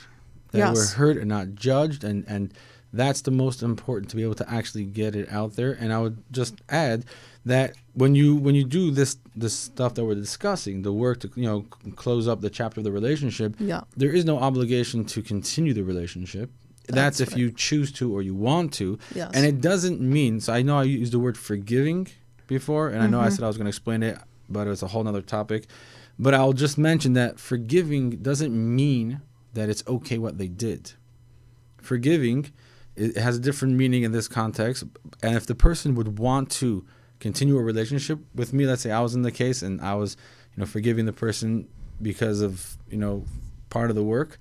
They were heard and not judged, and that's the most important, to be able to actually get it out there. And I would just add that when you do this stuff that we're discussing, the work to close up the chapter of the relationship, there is no obligation to continue the relationship. That's if you choose to or you want to. Yes. And it doesn't mean, so I know I used the word forgiving before, and I know I said I was going to explain it, but it's a whole nother topic. But I'll just mention that forgiving doesn't mean that it's okay what they did. Forgiving, it has a different meaning in this context. And if the person would want to continue a relationship with me, let's say I was in the case and I was, forgiving the person because of, part of the work.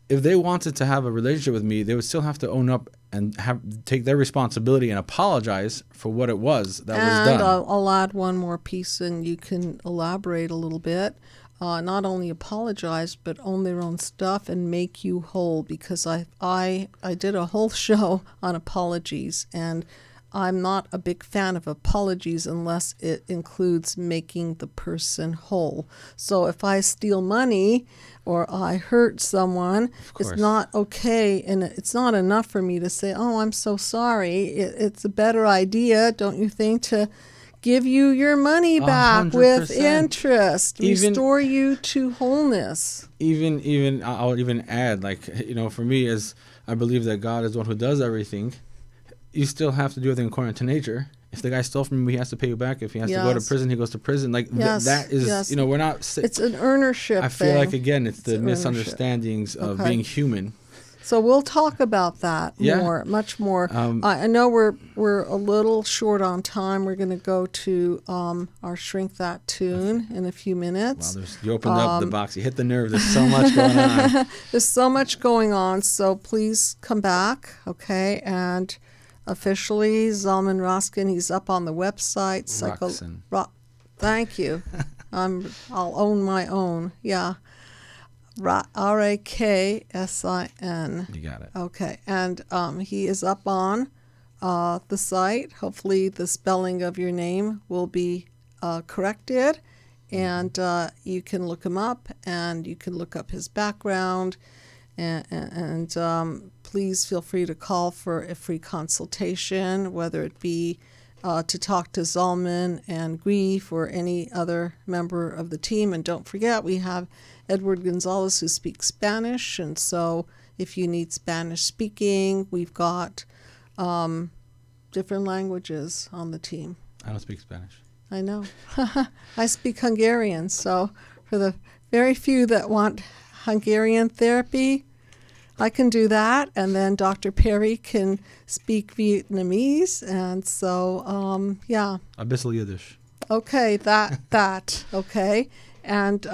If they wanted to have a relationship with me, they would still have to own up and take their responsibility and apologize for what it was that was done. And I'll add one more piece, and you can elaborate a little bit. Not only apologize, but own their own stuff and make you whole. Because I did a whole show on apologies, and I'm not a big fan of apologies unless it includes making the person whole. So if I steal money or I hurt someone, it's not okay, and it's not enough for me to say, oh, I'm so sorry. It's a better idea, don't you think, to give you your money back 100%. With interest, restore you to wholeness. Even I'll even add, for me, as I believe that God is the one who does everything, you still have to do everything according to nature. If the guy stole from you, he has to pay you back. If he has to go to prison, he goes to prison. That is, we're not... It's an ownership I feel thing. like, again, it's the misunderstandings of being human. So we'll talk about that much more. I know we're a little short on time. We're going to go to our Shrink That Tune in a few minutes. Wow, you opened up the box. You hit the nerve. There's so much going on. There's so much going on. So please come back, okay? And officially, Zalman Raskin, he's up on the website. Raksin. Thank you. I'll own my own. Yeah. Raksin. You got it. Okay, and he is up on the site. Hopefully the spelling of your name will be corrected, and you can look him up, and you can look up his background, and please feel free to call for a free consultation, whether it be to talk to Zalman and Grief or any other member of the team. And don't forget, we have Edward Gonzalez who speaks Spanish, and so if you need Spanish speaking, we've got different languages on the team. I don't speak Spanish. I know. I speak Hungarian, so for the very few that want Hungarian therapy, I can do that, and then Dr. Perry can speak Vietnamese, and so, A bissel Yiddish. Okay, that, okay. And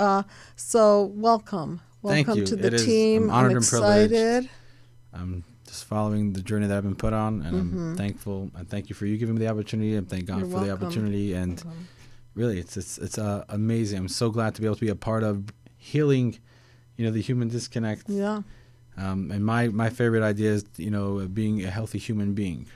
so welcome. Thank Welcome you. to the It team. is, I'm honored I'm and privileged. excited. I'm just following the journey that I've been put on, and I'm thankful. And thank you for you giving me the opportunity, and thank God You're for the welcome. opportunity. And really, it's amazing. I'm so glad to be able to be a part of healing, the human disconnect. Yeah. And my favorite idea is, being a healthy human being.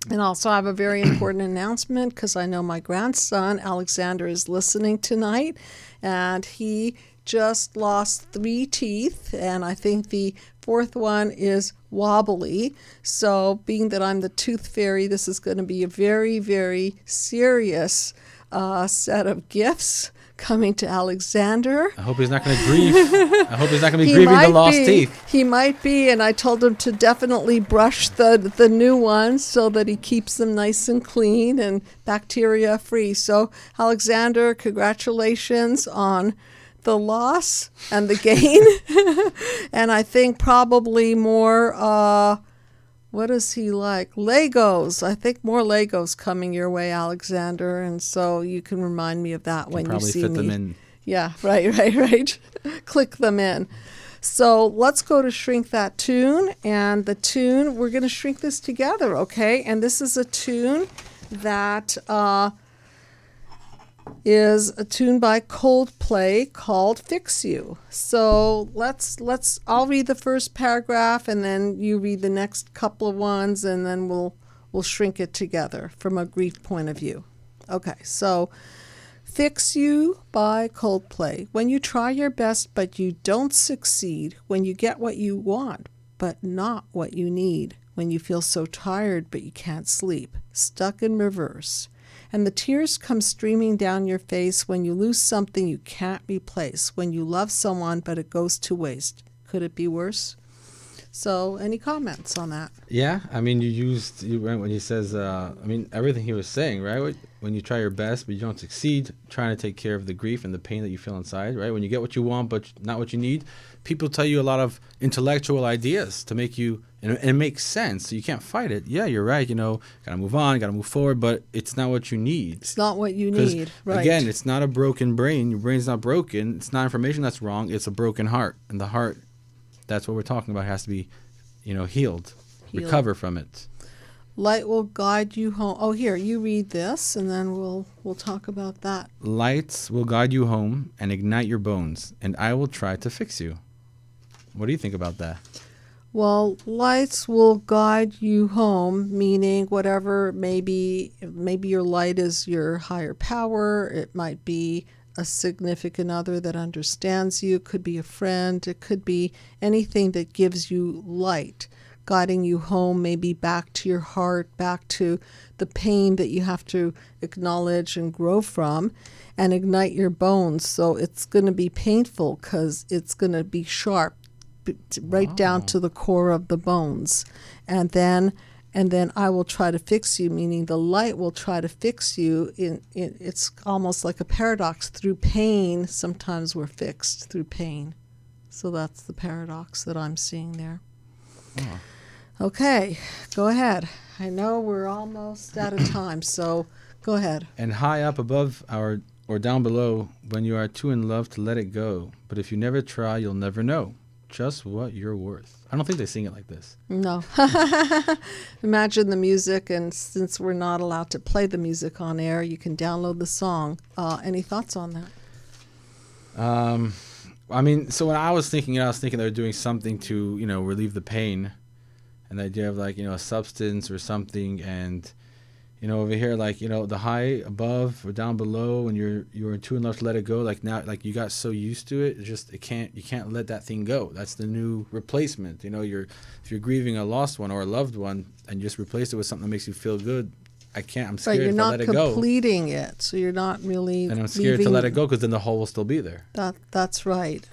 And also I have a very important announcement, because I know my grandson, Alexander, is listening tonight, and he just lost 3 teeth, and I think the 4th one is wobbly. So being that I'm the tooth fairy, this is going to be a very, very serious set of gifts, coming to Alexander. I hope he's not going to grieve. I hope he's not going to be grieving the lost teeth. He might be, and I told him to definitely brush the new ones so that he keeps them nice and clean and bacteria free. So, Alexander, congratulations on the loss and the gain. And I think probably more, what is he like? Legos. I think more Legos coming your way, Alexander. And so you can remind me of that when you see me. Probably fit them in. Yeah, right. Click them in. So let's go to shrink that tune. And the tune, we're going to shrink this together, okay? And this is a tune that is a tune by Coldplay called Fix You. So I'll read the first paragraph and then you read the next couple of ones and then we'll shrink it together from a grief point of view. Okay, so Fix You by Coldplay. When you try your best but you don't succeed, when you get what you want but not what you need, when you feel so tired but you can't sleep, stuck in reverse. And the tears come streaming down your face when you lose something you can't replace, when you love someone but it goes to waste. Could it be worse? So any comments on that? Yeah, I mean, when he says, everything he was saying, right? When you try your best but you don't succeed, trying to take care of the grief and the pain that you feel inside, right? When you get what you want but not what you need, people tell you a lot of intellectual ideas to make you, and it makes sense. So you can't fight it. Yeah, you're right. Gotta move on, gotta move forward, but it's not what you need. It's not what you need, right? Again, it's not a broken brain. Your brain's not broken. It's not information that's wrong. It's a broken heart. And the heart, that's what we're talking about, has to be, healed. Recover from it. Light will guide you home. Oh, here, you read this, and then we'll talk about that. Lights will guide you home and ignite your bones, and I will try to fix you. What do you think about that? Well, lights will guide you home, meaning whatever, maybe your light is your higher power. It might be a significant other that understands you. It could be a friend. It could be anything that gives you light, guiding you home, maybe back to your heart, back to the pain that you have to acknowledge and grow from, and ignite your bones. So it's going to be painful because it's going to be sharp, right down to the core of the bones. And then I will try to fix you, meaning the light will try to fix you. It's almost like a paradox. Through pain, sometimes we're fixed through pain. So that's the paradox that I'm seeing there. Oh. Okay, go ahead. I know we're almost out of time, so go ahead. And high up above or down below, when you are too in love to let it go. But if you never try, you'll never know just what you're worth. I don't think they sing it like this. No. Imagine the music, and since we're not allowed to play the music on air, you can download the song. Any thoughts on that? So when I was thinking they were doing something to, relieve the pain, and the idea of a substance or something, and over here, the high above or down below, when you're too in love to let it go, now, you got so used to it, you can't let that thing go. That's the new replacement. If you're grieving a lost one or a loved one, and you just replace it with something that makes you feel good, I'm scared to let it go. You're not completing it, so you're not really. And I'm scared to let it go because then the hole will still be there. That's right.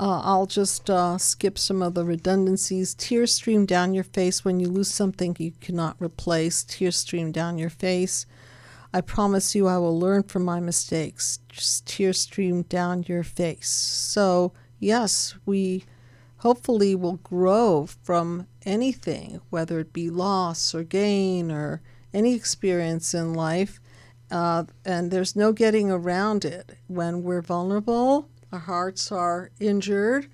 I'll just skip some of the redundancies. Tears stream down your face when you lose something you cannot replace. Tears stream down your face. I promise you I will learn from my mistakes. Just tears stream down your face. So, yes, we hopefully will grow from anything, whether it be loss or gain or any experience in life. And there's no getting around it. When we're vulnerable, our hearts are injured,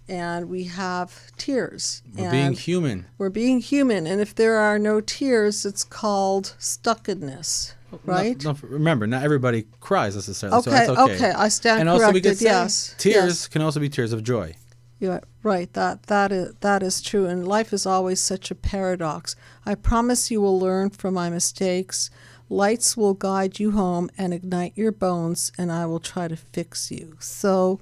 and we have tears. We're being human. We're being human. And if there are no tears, it's called stuckness, right? No, remember, not everybody cries necessarily. Okay, so that's okay. Okay, I stand and corrected, also we could say yes. Tears can also be tears of joy. Yeah, right. That is true. And life is always such a paradox. I promise you will learn from my mistakes. Lights will guide you home and ignite your bones, and I will try to fix you. So,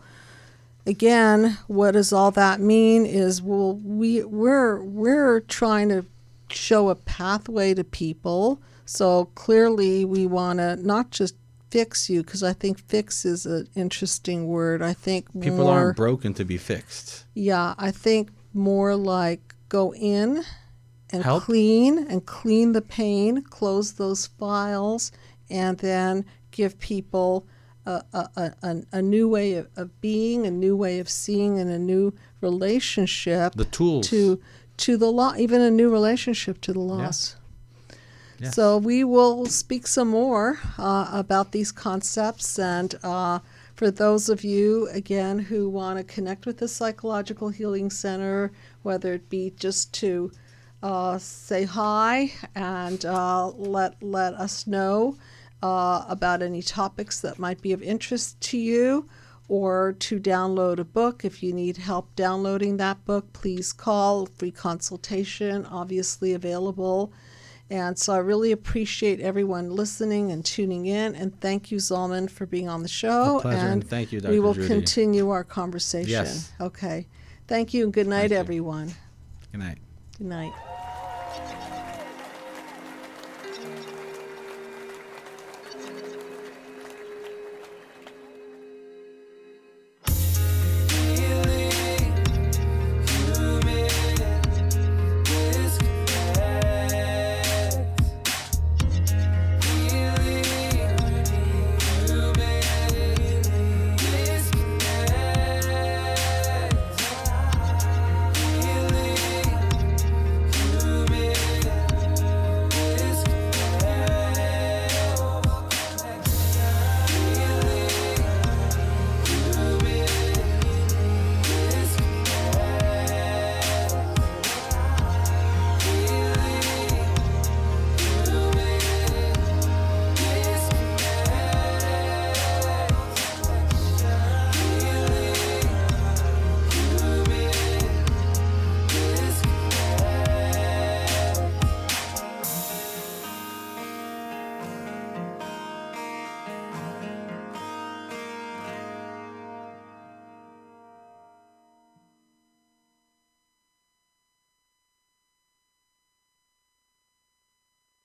again, what does all that mean is we're trying to show a pathway to people. So clearly we want to not just fix you, because I think fix is an interesting word. I think People more, aren't broken to be fixed. yeah, I think more like go in and Help? clean the pain, close those files, and then give people a new way of being, a new way of seeing, and a new relationship The tools. to the law, even a new relationship to the loss. Yes. So we will speak some more about these concepts, and for those of you, again, who want to connect with the Psychological Healing Center, whether it be just to say hi and let us know about any topics that might be of interest to you, or to download a book. If you need help downloading that book, please call. Free consultation, obviously available. And so I really appreciate everyone listening and tuning in. And thank you, Zalman, for being on the show. A pleasure, and thank you, Dr. We will Judy. continue our conversation. Yes. Okay. Thank you, and good night, Thank you. everyone. Good night. Good night.